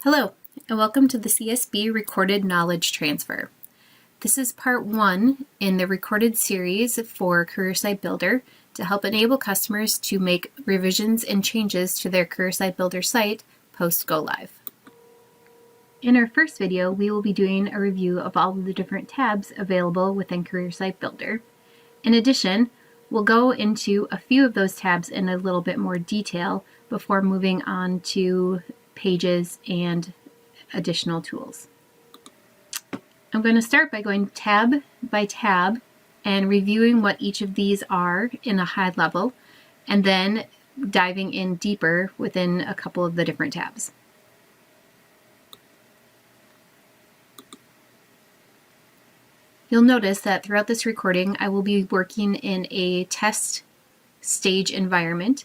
Hello, and welcome to the CSB Recorded Knowledge Transfer. This is part 1 in the recorded series for Career Site Builder to help enable customers to make revisions and changes to their Career Site Builder site post-go live. In our first video, we will be doing a review of all of the different tabs available within Career Site Builder. In addition, we'll go into a few of those tabs in a little bit more detail before moving on to pages and additional tools. I'm going to start by going tab by tab and reviewing what each of these are in a high level, and then diving in deeper within a couple of the different tabs. You'll notice that throughout this recording, I will be working in a test stage environment.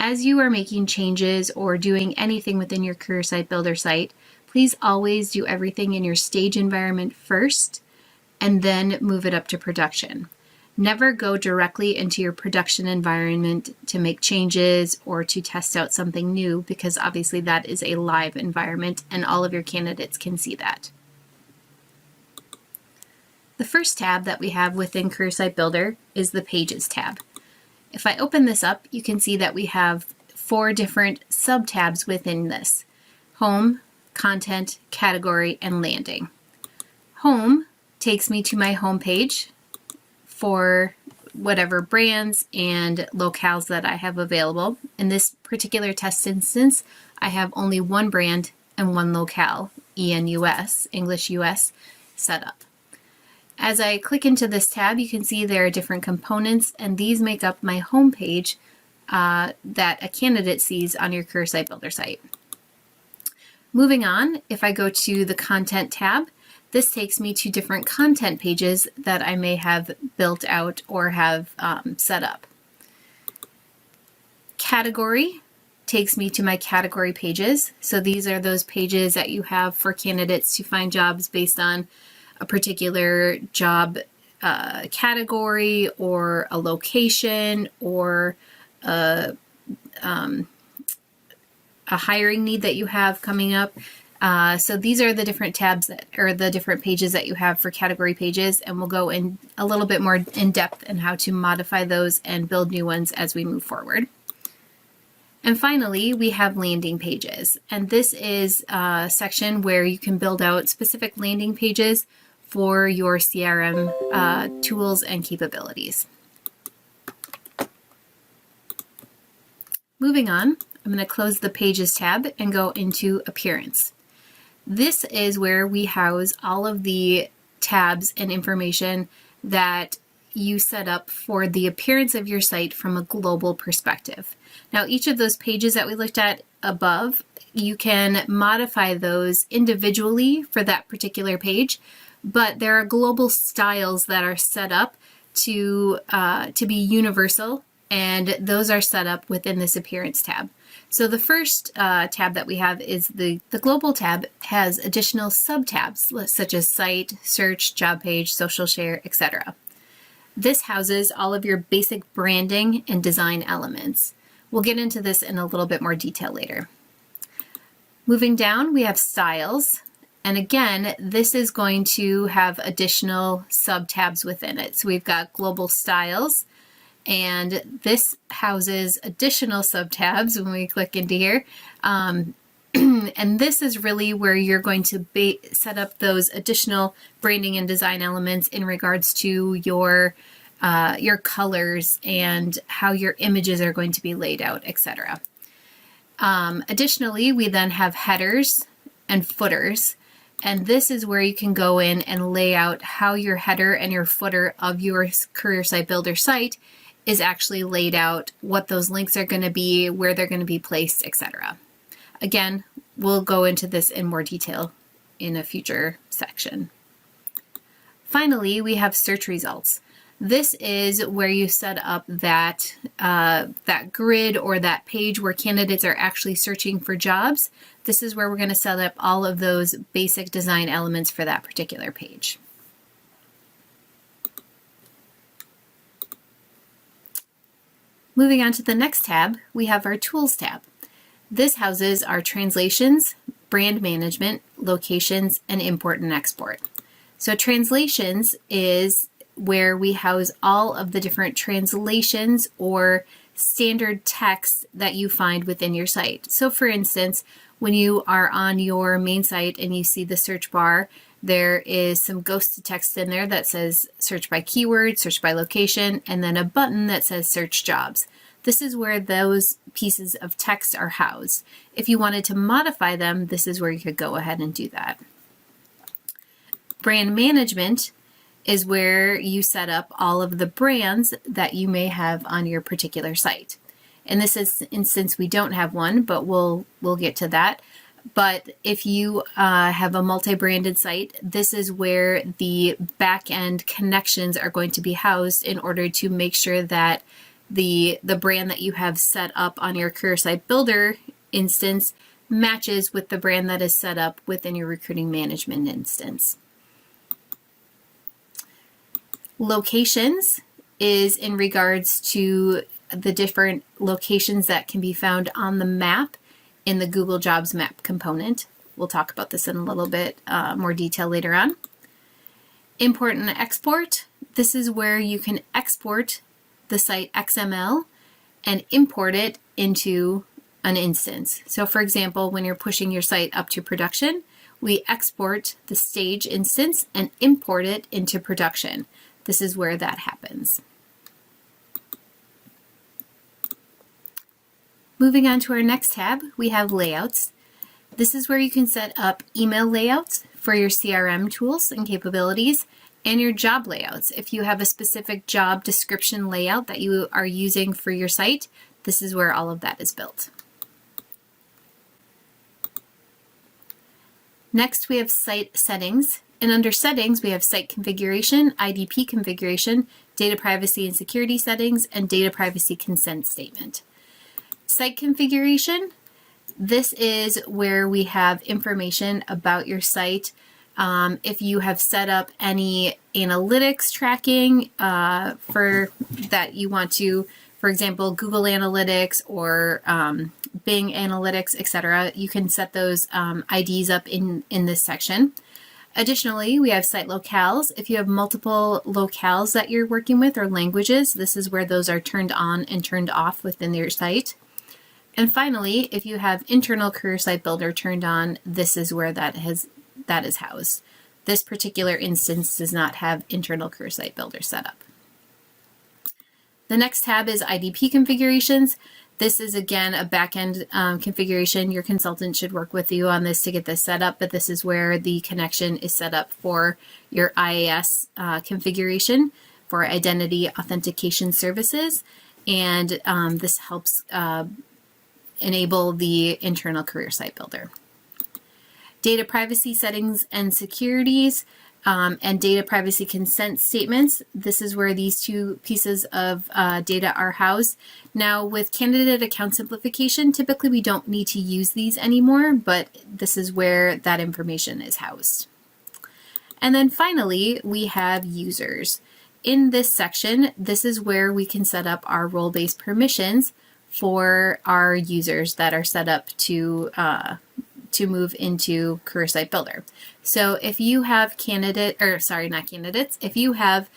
As you are making changes or doing anything within your Career Site Builder site, please always do everything in your stage environment first and then move it up to production. Never go directly into your production environment to make changes or to test out something new, because obviously that is a live environment and all of your candidates can see that. The first tab that we have within Career Site Builder is the Pages tab. If I open this up, you can see that we have 4 different sub-tabs within this: Home, Content, Category, and Landing. Home takes me to my home page for whatever brands and locales that I have available. In this particular test instance, I have only one brand and one locale, ENUS, English US, set up. As I click into this tab, you can see there are different components, and these make up my home page that a candidate sees on your Career Site Builder site. Moving on, if I go to the Content tab, this takes me to different content pages that I may have built out or have set up. Category takes me to my category pages. So these are those pages that you have for candidates to find jobs based on a particular job category or a location or a hiring need that you have coming up. So these are the different tabs or the different pages that you have for category pages, and we'll go in a little bit more in depth in how to modify those and build new ones as we move forward. And finally, we have landing pages, and this is a section where you can build out specific landing pages for your CRM tools and capabilities. Moving on, I'm going to close the Pages tab and go into Appearance. This is where we house all of the tabs and information that you set up for the appearance of your site from a global perspective. Now, each of those pages that we looked at above, you can modify those individually for that particular page, but there are global styles that are set up to be universal, and those are set up within this Appearance tab. So the first tab that we have is the Global tab. Has additional sub-tabs such as Site, Search, Job Page, Social Share, etc. This houses all of your basic branding and design elements. We'll get into this in a little bit more detail later. Moving down, we have Styles. And again, this is going to have additional sub-tabs within it. So we've got Global Styles, and this houses additional sub-tabs when we click into here. And this is really where you're going to set up those additional branding and design elements in regards to your colors and how your images are going to be laid out, etc. Additionally, we then have headers and footers. And this is where you can go in and lay out how your header and your footer of your Career Site Builder site is actually laid out, what those links are going to be, where they're going to be placed, etc. Again, we'll go into this in more detail in a future section. Finally, we have search results. This is where you set up that grid or that page where candidates are actually searching for jobs. This is where we're going to set up all of those basic design elements for that particular page. Moving on to the next tab, we have our Tools tab. This houses our translations, brand management, locations, and import and export. So translations is where we house all of the different translations or standard text that you find within your site. So for instance, when you are on your main site and you see the search bar, there is some ghosted text in there that says search by keyword, search by location, and then a button that says search jobs. This is where those pieces of text are housed. If you wanted to modify them, this is where you could go ahead and do that. Brand management is where you set up all of the brands that you may have on your particular site. In this instance, we don't have one, but we'll get to that. But if you have a multi-branded site, this is where the back-end connections are going to be housed in order to make sure that the brand that you have set up on your Career Site Builder instance matches with the brand that is set up within your recruiting management instance. Locations is in regards to the different locations that can be found on the map in the Google Jobs Map component. We'll talk about this in a little bit more detail later on. Import and export. This is where you can export the site XML and import it into an instance. So for example, when you're pushing your site up to production, we export the stage instance and import it into production. This is where that happens. Moving on to our next tab, we have layouts. This is where you can set up email layouts for your CRM tools and capabilities and your job layouts. If you have a specific job description layout that you are using for your site, this is where all of that is built. Next, we have site settings. And under settings, we have site configuration, IDP configuration, data privacy and security settings, and data privacy consent statement. Site configuration, this is where we have information about your site. If you have set up any analytics tracking for that you want to, for example, Google Analytics or Bing Analytics, etc., you can set those IDs up in this section. Additionally, we have site locales. If you have multiple locales that you're working with or languages, this is where those are turned on and turned off within your site. And finally, if you have internal Career Site Builder turned on, this is where that is housed. This particular instance does not have internal Career Site Builder set up. The next tab is IDP configurations. This is again a backend configuration. Your consultant should work with you on this to get this set up, but this is where the connection is set up for your IAS configuration for identity authentication services, and this helps enable the internal Career Site Builder. Data privacy settings and securities and data privacy consent statements. This is where these two pieces of data are housed. Now with candidate account simplification, typically we don't need to use these anymore, but this is where that information is housed. And then finally, we have users. In this section, this is where we can set up our role-based permissions for our users that are set up to move into Career Site Builder. So if you have if you have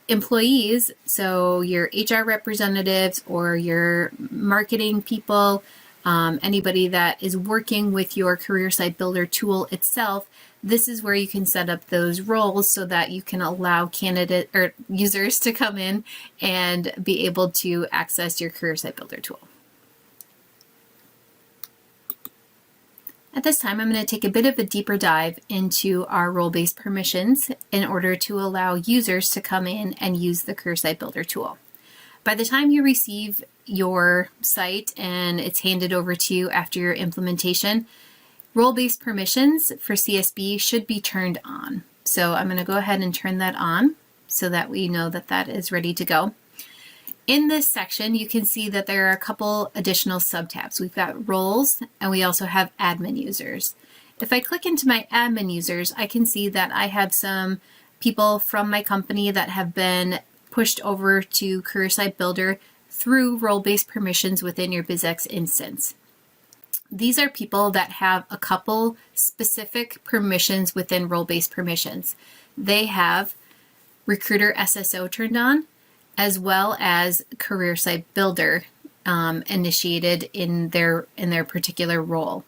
employees, so your HR representatives or your marketing people, anybody that is working with your Career Site Builder tool itself, this is where you can set up those roles so that you can allow users to come in and be able to access your Career Site Builder tool. At this time, I'm going to take a bit of a deeper dive into our role-based permissions in order to allow users to come in and use the Career Site Builder tool. By the time you receive your site and it's handed over to you after your implementation, role-based permissions for CSB should be turned on. So I'm going to go ahead and turn that on so that we know that that is ready to go. In this section, you can see that there are a couple additional subtabs. We've got roles and we also have admin users. If I click into my admin users, I can see that I have some people from my company that have been pushed over to Career Site Builder through role-based permissions within your BizX instance. These are people that have a couple specific permissions within role-based permissions. They have Recruiter SSO turned on, as well as Career Site Builder initiated in their particular role.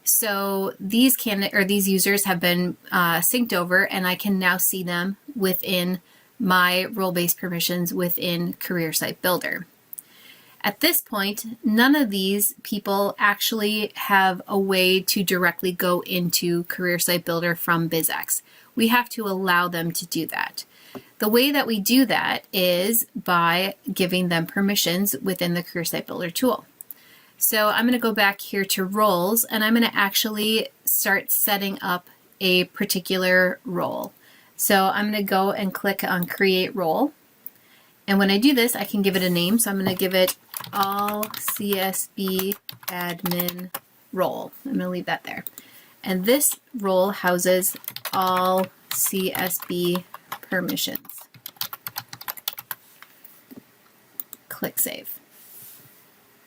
So these users have been synced over, and I can now see them within my role-based permissions within Career Site Builder. At this point, none of these people actually have a way to directly go into Career Site Builder from BizX. We have to allow them to do that. The way that we do that is by giving them permissions within the Career Site Builder tool. So I'm going to go back here to roles, and I'm going to actually start setting up a particular role. So I'm going to go and click on Create Role. And when I do this, I can give it a name. So I'm going to give it All CSB Admin Role. I'm going to leave that there. And this role houses all CSB permissions. Click Save.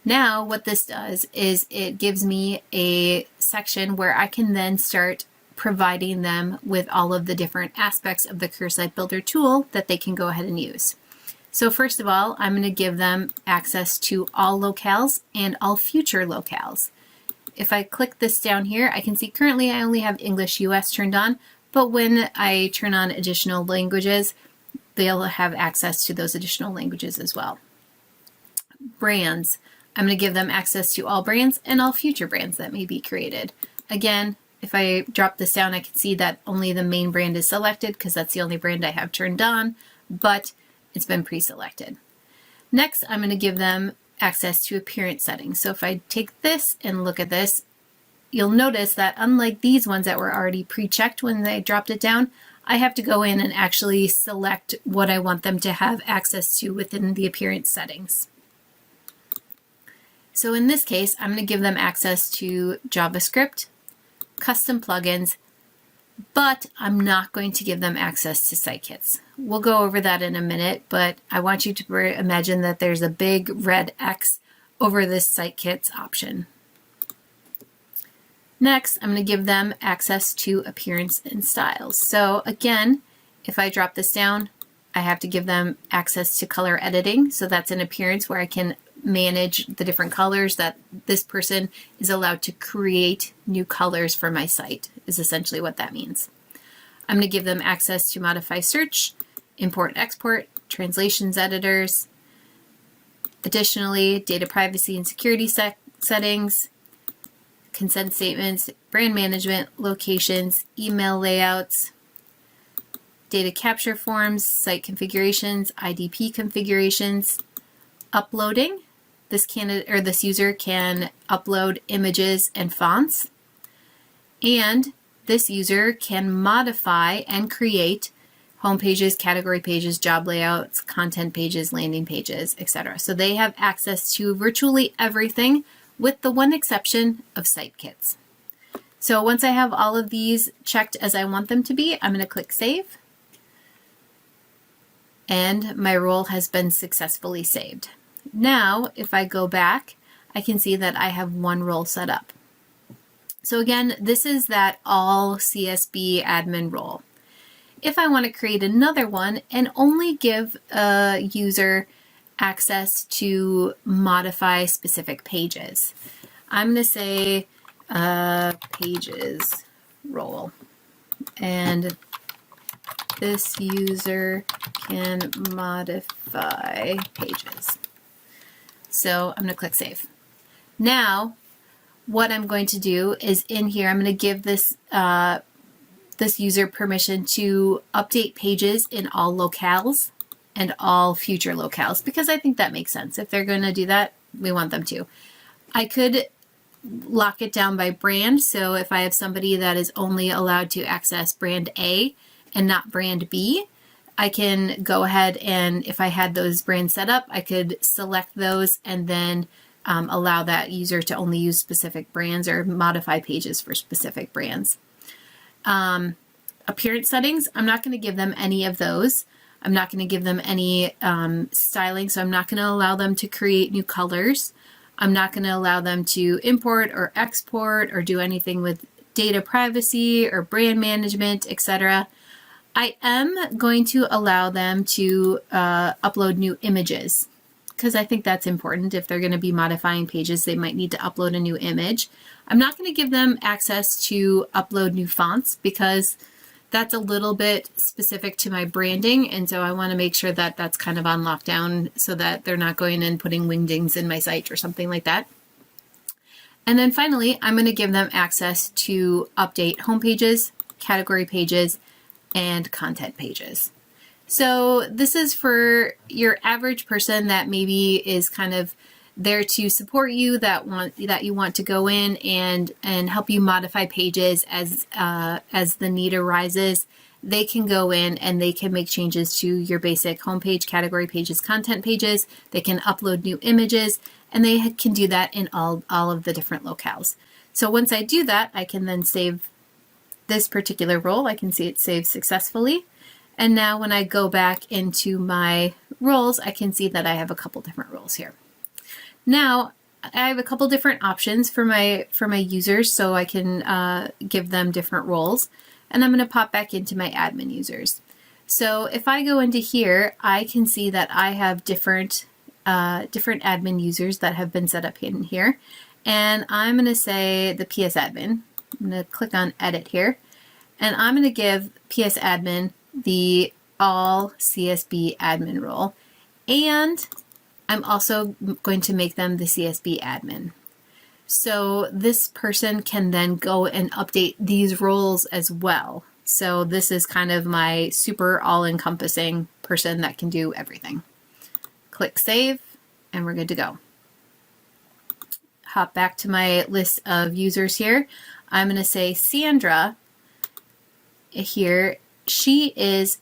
Now what this does is it gives me a section where I can then start providing them with all of the different aspects of the Career Site Builder tool that they can go ahead and use. So first of all, I'm going to give them access to all locales and all future locales. If I click this down here, I can see currently I only have English US turned on, but when I turn on additional languages, they'll have access to those additional languages as well. Brands. I'm going to give them access to all brands and all future brands that may be created. Again, if I drop this down, I can see that only the main brand is selected because that's the only brand I have turned on, but it's been pre-selected. Next, I'm going to give them access to appearance settings. So if I take this and look at this, you'll notice that unlike these ones that were already pre-checked when I dropped it down, I have to go in and actually select what I want them to have access to within the appearance settings. So in this case, I'm going to give them access to JavaScript, custom plugins, but I'm not going to give them access to site kits. We'll go over that in a minute, but I want you to imagine that there's a big red X over this site kits option. Next, I'm going to give them access to appearance and styles. So again, if I drop this down, I have to give them access to color editing. So that's an appearance where I can manage the different colors that this person is allowed to create new colors for my site, is essentially what that means. I'm going to give them access to modify search, import, export, translations editors. Additionally, data privacy and security settings, consent statements, brand management, locations, email layouts, data capture forms, site configurations, IDP configurations, uploading. This user can upload images and fonts, and this user can modify and create home pages, category pages, job layouts, content pages, landing pages, etc. So they have access to virtually everything with the one exception of site kits. So once I have all of these checked as I want them to be, I'm going to click Save, and my role has been successfully saved. Now, if I go back, I can see that I have one role set up. So again, this is that all CSB admin role. If I want to create another one and only give a user access to modify specific pages, I'm going to say pages role, and this user can modify pages. So I'm going to click Save. Now, what I'm going to do is in here, I'm going to give this this user permission to update pages in all locales and all future locales, because I think that makes sense. If they're going to do that, we want them to. I could lock it down by brand. So if I have somebody that is only allowed to access brand A and not brand B, I can go ahead and, if I had those brands set up, I could select those and then allow that user to only use specific brands or modify pages for specific brands. Appearance settings, I'm not going to give them any of those. I'm not going to give them any styling, so I'm not going to allow them to create new colors. I'm not going to allow them to import or export or do anything with data privacy or brand management, etc. I am going to allow them to upload new images because I think that's important. If they're going to be modifying pages, they might need to upload a new image. I'm not going to give them access to upload new fonts because that's a little bit specific to my branding, and so I want to make sure that that's kind of on lockdown so that they're not going and putting wingdings in my site or something like that. And then finally, I'm going to give them access to update home pages, category pages, and content pages. So this is for your average person that maybe is kind of there to support you, that you want to go in and help you modify pages as the need arises. They can go in and they can make changes to your basic homepage, category pages, content pages. They can upload new images, and they can do that in all of the different locales. So once I do that, I can then save this particular role. I can see it saved successfully. And now when I go back into my roles, I can see that I have a couple different roles here. Now, I have a couple different options for my users, so I can give them different roles. And I'm going to pop back into my admin users. So if I go into here, I can see that I have different admin users that have been set up in here. And I'm going to say the PS admin. I'm going to click on edit here. And I'm going to give PS admin the all CSB admin role. And I'm also going to make them the CSB admin. So this person can then go and update these roles as well. So this is kind of my super all-encompassing person that can do everything. Click save, and we're good to go. Hop back to my list of users here. I'm going to say Sandra here. She is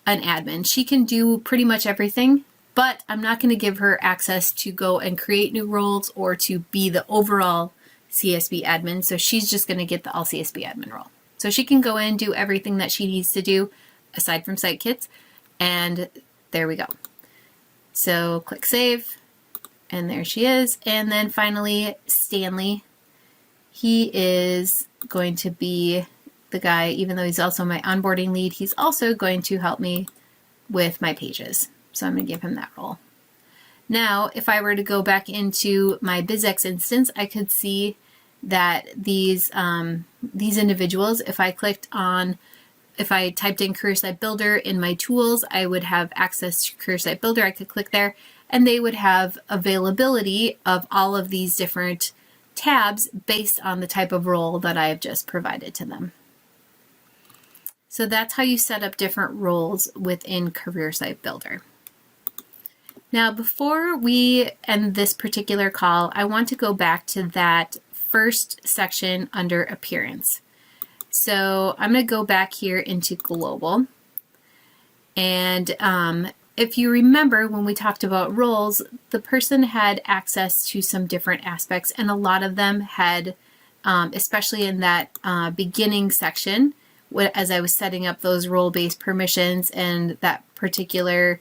an admin. She can do pretty much everything, but I'm not going to give her access to go and create new roles or to be the overall CSB admin. So she's just going to get the all CSB admin role. So she can go in and do everything that she needs to do aside from site kits. And there we go. So click save, and there she is. And then finally, Stanley. He is going to be the guy, even though he's also my onboarding lead, he's also going to help me with my pages. So I'm going to give him that role. Now, if I were to go back into my BizX instance, I could see that these individuals, if I typed in Career Site Builder in my tools, I would have access to Career Site Builder. I could click there, and they would have availability of all of these different tabs based on the type of role that I have just provided to them. So that's how you set up different roles within Career Site Builder. Now, before we end this particular call, I want to go back to that first section under Appearance. So I'm going to go back here into Global. And if you remember when we talked about roles, the person had access to some different aspects, and a lot of them had, especially in that beginning section, as I was setting up those role-based permissions and that particular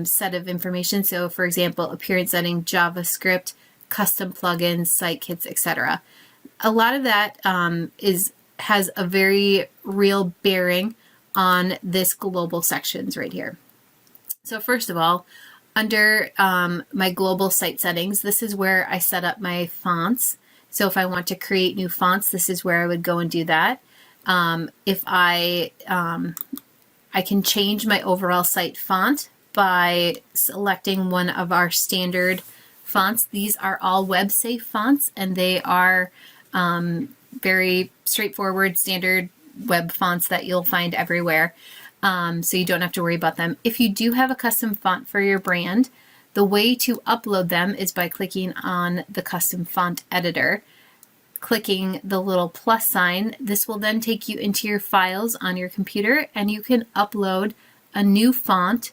set of information. So for example, appearance setting, JavaScript, custom plugins, site kits, etc. A lot of that has a very real bearing on this global sections right here. So first of all, under my global site settings, this is where I set up my fonts. So if I want to create new fonts, this is where I would go and do that. If I can change my overall site font by selecting one of our standard fonts. These are all web safe fonts, and they are very straightforward standard web fonts that you'll find everywhere. So you don't have to worry about them. If you do have a custom font for your brand, the way to upload them is by clicking on the custom font editor, clicking the little plus sign. This will then take you into your files on your computer, and you can upload a new font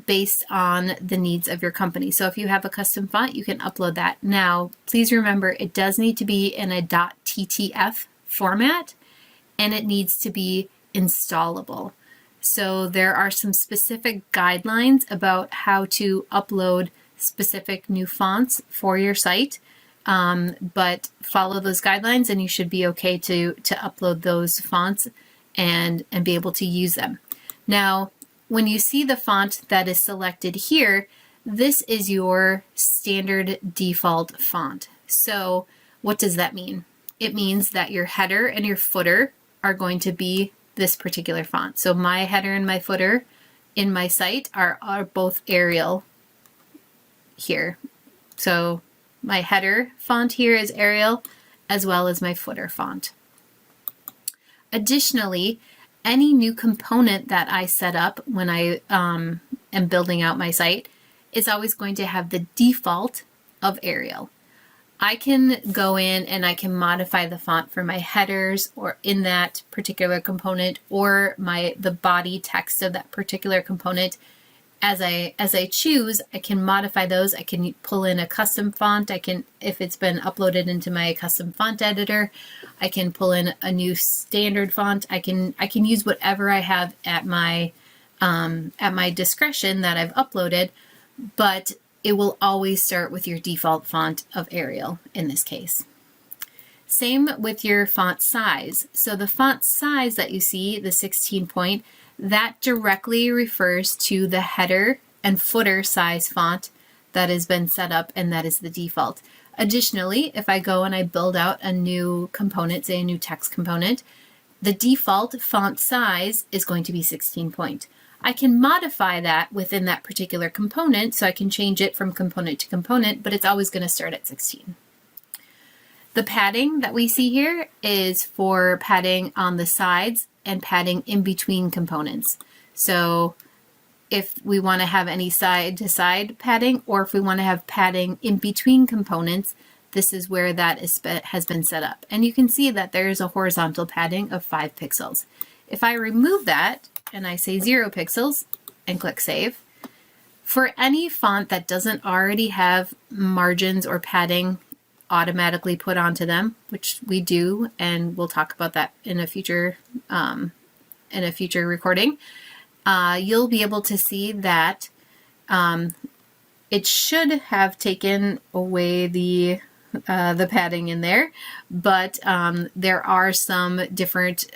based on the needs of your company. So if you have a custom font, you can upload that. Now, please remember, it does need to be in a .ttf format, and it needs to be installable. So there are some specific guidelines about how to upload specific new fonts for your site, but follow those guidelines and you should be okay to upload those fonts and be able to use them. Now, when you see the font that is selected here, this is your standard default font. So what does that mean? It means that your header and your footer are going to be this particular font. So my header and my footer in my site are both Arial here. So my header font here is Arial, as well as my footer font. Additionally, any new component that I set up when I am building out my site is always going to have the default of Arial. I can go in and I can modify the font for my headers or in that particular component, or the body text of that particular component. As I choose, I can modify those. I can pull in a custom font. I can, if it's been uploaded into my custom font editor, I can pull in a new standard font. I can use whatever I have at my discretion that I've uploaded, but it will always start with your default font of Arial in this case. Same with your font size. So the font size that you see, the 16 point, that directly refers to the header and footer size font that has been set up, and that is the default. Additionally, if I go and I build out a new component, say a new text component, the default font size is going to be 16 point. I can modify that within that particular component, so I can change it from component to component, but it's always going to start at 16. The padding that we see here is for padding on the sides and padding in between components. So if we want to have any side-to-side padding, or if we want to have padding in between components, this is where that has been set up. And you can see that there is a horizontal padding of 5 pixels. If I remove that, and I say 0 pixels and click Save. For any font that doesn't already have margins or padding automatically put onto them, which we do, and we'll talk about that in a future recording, you'll be able to see that it should have taken away the padding in there, but there are some different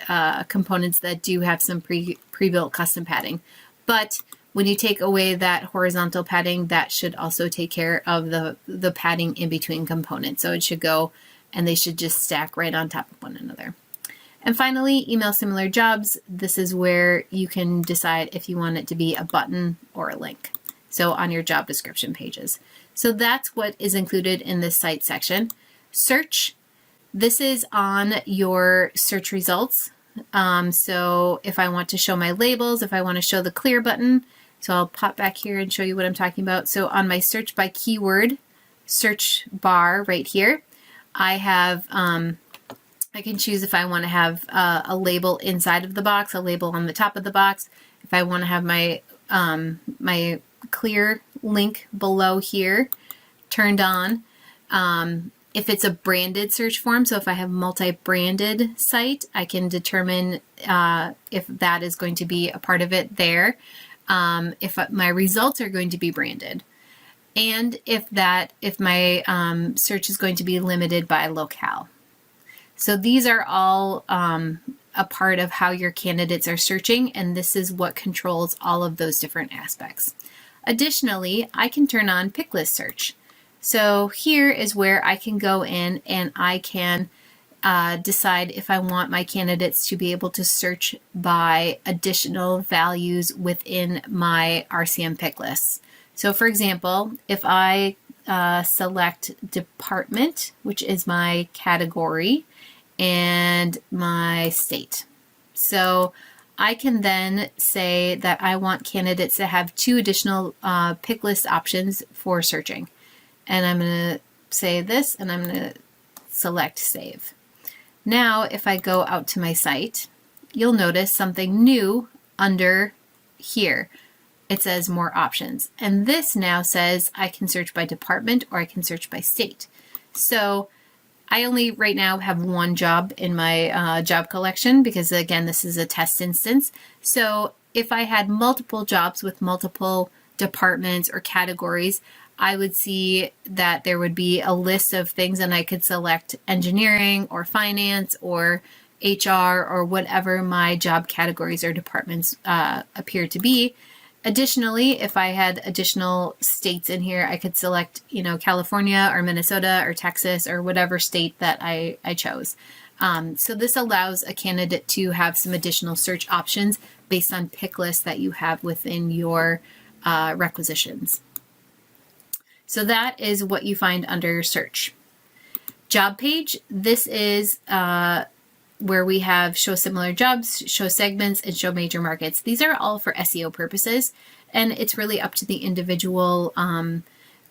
components that do have some pre-built custom padding. But when you take away that horizontal padding, that should also take care of the padding in between components. So it should go, and they should just stack right on top of one another. And finally, email similar jobs. This is where you can decide if you want it to be a button or a link. So on your job description pages. So that's what is included in this site section. Search. This is on your search results. So if I want to show my labels, if I want to show the clear button, so I'll pop back here and show you what I'm talking about. So on my search by keyword search bar right here, I have, I can choose if I want to have a label inside of the box, a label on the top of the box. If I want to have my, my clear link below here turned on. If it's a branded search form, so if I have multi-branded site, I can determine if that is going to be a part of it there. If my results are going to be branded, and if my search is going to be limited by locale. So these are all a part of how your candidates are searching, and this is what controls all of those different aspects. Additionally, I can turn on pick list search. So here is where I can go in and I can decide if I want my candidates to be able to search by additional values within my RCM pick lists. So for example, if I select department, which is my category, and my state. So I can then say that I want candidates to have 2 additional pick list options for searching. And I'm going to say this, and I'm going to select save. Now, if I go out to my site, you'll notice something new under here. It says more options. And this now says I can search by department or I can search by state. So I only right now have one job in my job collection because, again, this is a test instance. So if I had multiple jobs with multiple departments or categories, I would see that there would be a list of things, and I could select engineering or finance or HR or whatever my job categories or departments appear to be. Additionally, if I had additional states in here, I could select, California or Minnesota or Texas or whatever state that I chose. So this allows a candidate to have some additional search options based on pick lists that you have within your requisitions. So that is what you find under search. Job page, this is where we have show similar jobs, show segments, and show major markets. These are all for SEO purposes, and it's really up to the individual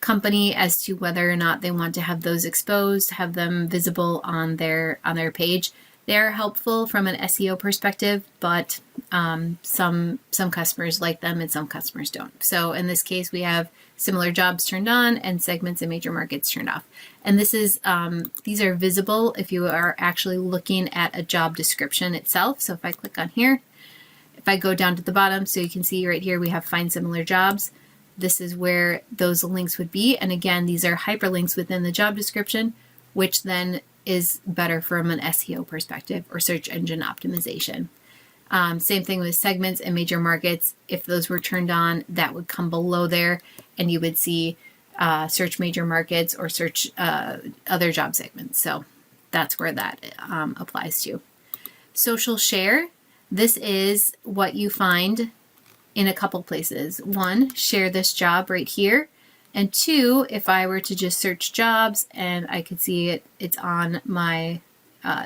company as to whether or not they want to have those exposed, have them visible on their page. They're helpful from an SEO perspective, but some customers like them and some customers don't. So in this case, we have similar jobs turned on and segments and major markets turned off. And this is these are visible if you are actually looking at a job description itself. So if I click on here, if I go down to the bottom, so you can see right here we have find similar jobs. This is where those links would be. And again, these are hyperlinks within the job description, which then is better from an SEO perspective or search engine optimization. Same thing with segments and major markets. If those were turned on, that would come below there, and you would see search major markets or search other job segments. So that's where that applies to. Social share. This is what you find in a couple places. One, share this job right here. And two, if I were to just search jobs and I could see it's on my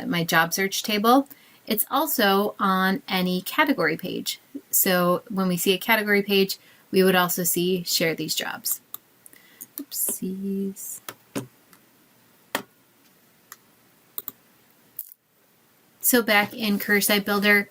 my job search table. It's also on any category page. So when we see a category page, we would also see share these jobs. Oopsies. So back in Career Site Builder,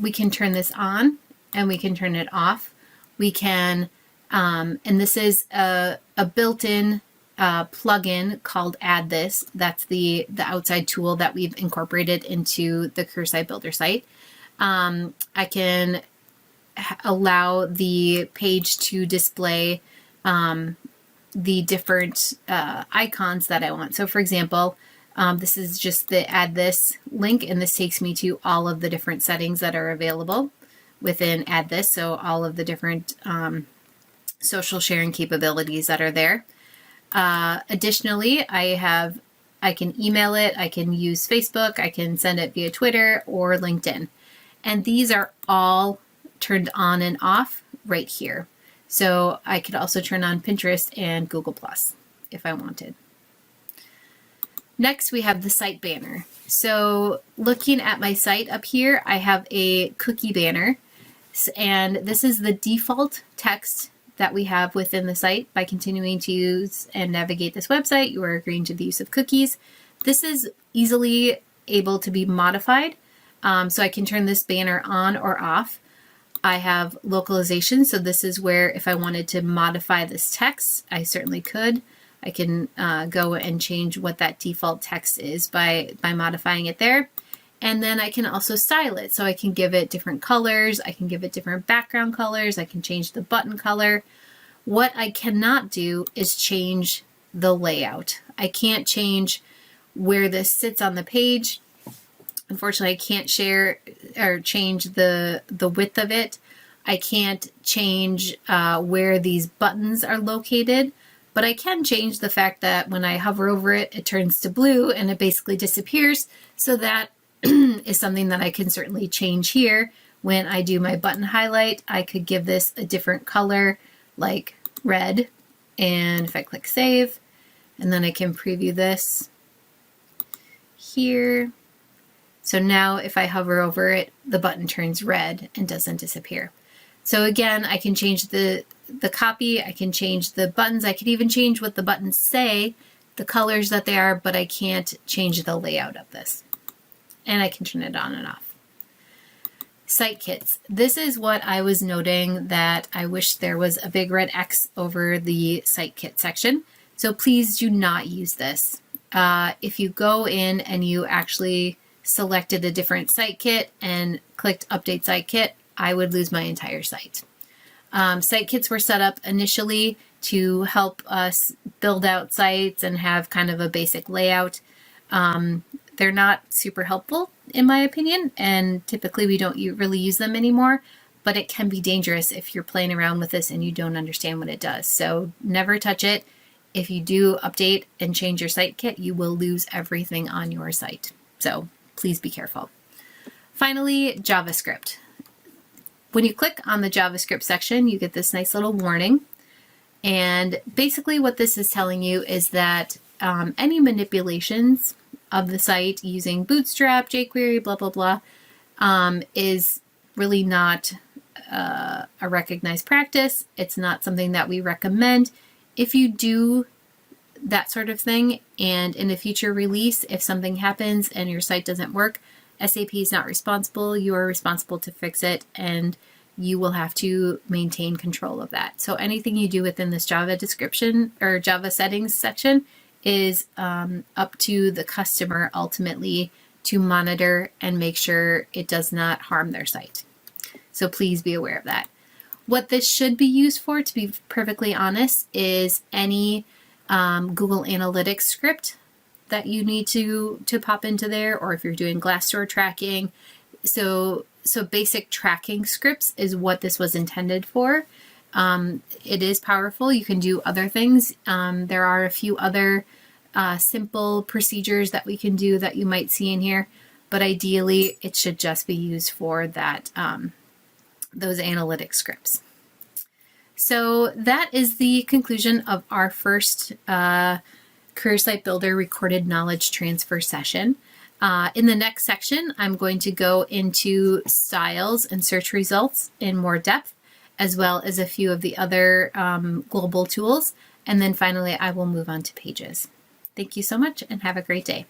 we can turn this on and we can turn it off. We can, and this is a built-in plugin called Add This. That's the outside tool that we've incorporated into the Career Site Builder site. I can allow the page to display the different icons that I want. So for example, this is just the Add This link, and this takes me to all of the different settings that are available within Add This. So all of the different social sharing capabilities that are there. Additionally, I can email it, I can use Facebook, I can send it via Twitter or LinkedIn. And these are all turned on and off right here. So I could also turn on Pinterest and Google Plus if I wanted. Next, we have the site banner. So looking at my site up here, I have a cookie banner, and this is the default text that we have within the site. By continuing to use and navigate this website, you are agreeing to the use of cookies. This is easily able to be modified. So I can turn this banner on or off. I have localization. So this is where if I wanted to modify this text, I certainly could. I can go and change what that default text is by modifying it there. And then I can also style it. So I can give it different colors. I can give it different background colors. I can change the button color. What I cannot do is change the layout. I can't change where this sits on the page. Unfortunately, I can't share or change the width of it. I can't change where these buttons are located, but I can change the fact that when I hover over it, it turns to blue and it basically disappears. So that is something that I can certainly change here. When I do my button highlight, I could give this a different color like red. And if I click save, and then I can preview this here. So now if I hover over it, the button turns red and doesn't disappear. So again, I can change the copy, I can change the buttons, I could even change what the buttons say, the colors that they are, but I can't change the layout of this. And I can turn it on and off. Site kits. This is what I was noting that I wish there was a big red X over the site kit section. So please do not use this. If you go in and you actually selected a different site kit and clicked update site kit, I would lose my entire site. Site kits were set up initially to help us build out sites and have kind of a basic layout. They're not super helpful in my opinion, and typically we don't really use them anymore, but it can be dangerous if you're playing around with this and you don't understand what it does. So never touch it. If you do update and change your site kit, you will lose everything on your site. So please be careful. Finally, JavaScript. When you click on the JavaScript section, you get this nice little warning. And basically what this is telling you is that any manipulations of the site using Bootstrap, jQuery, blah, blah, blah, is really not a recognized practice. It's not something that we recommend. If you do that sort of thing, and in a future release, if something happens and your site doesn't work, SAP is not responsible. You are responsible to fix it, and you will have to maintain control of that. So anything you do within this Java description or Java settings section is up to the customer ultimately to monitor and make sure it does not harm their site. So please be aware of that. What this should be used for, to be perfectly honest, is any Google Analytics script that you need to pop into there, or if you're doing Glassdoor tracking. So basic tracking scripts is what this was intended for. It is powerful. You can do other things. There are a few other simple procedures that we can do that you might see in here, but ideally it should just be used for that those analytic scripts. So that is the conclusion of our first Career Site Builder recorded knowledge transfer session. In the next section, I'm going to go into styles and search results in more depth, as well as a few of the other global tools. And then finally, I will move on to pages. Thank you so much and have a great day.